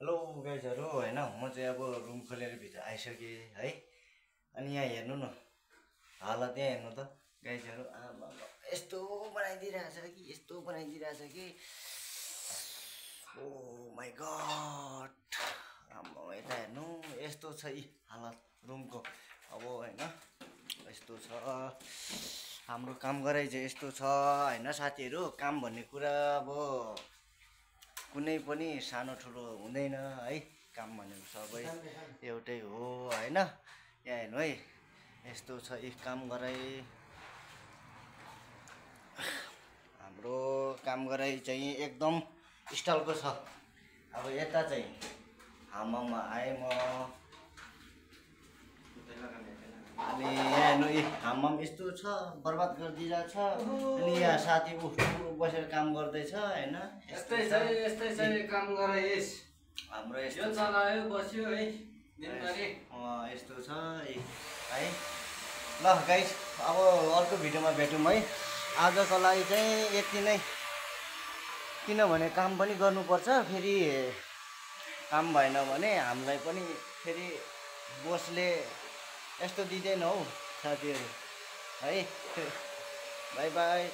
Hello गाइजहरू होइन म चाहिँ अब रुम खोलेर भित्र आइसकेँ है। अनि यहाँ हेर्नु न हालत यहाँ हेर्नु त गाइजहरू। आमा यस्तो बनाइदिइरहेछ कि यस्तो बनाइदिइरहेछ कि ओ माई गड। आमा यता हेर्नु यस्तो छ यी हालत रुमको अब होइन यस्तो छ। हाम्रो काम गराइ चाहिँ यस्तो छ होइन साथीहरू। काम भन्ने कुरा अब कुनै पनि सानो ठुलो हुँदैन है। काम भनेको सबै एउटै हो होइन। यहाँ हेर्नु है यस्तो छ यी काम गराइ। हाम्रो काम गराइ चाहिँ एकदम स्टाइलको छ। अब यता चाहिँ हाम्मममा आएँ म। अनि यहाँ हेर्नु यी हाम्मम यस्तो छ बर्बाद गरिदिइरहेछ। अनि यहाँ साथी बसेर काम गर्दैछ होइन। यस्तै छ काम गराइस्। हाम्रो यो चलायो बस्यो है दिनभरि। यस्तो छ है। ल गाइस अब अर्को भिडियोमा भेटौँ है। आजको लागि चाहिँ यति नै, किनभने काम पनि गर्नुपर्छ। फेरि काम भएन भने हामीलाई पनि फेरि बोसले यस्तो दिँदैन हौ साथीहरू है। By by.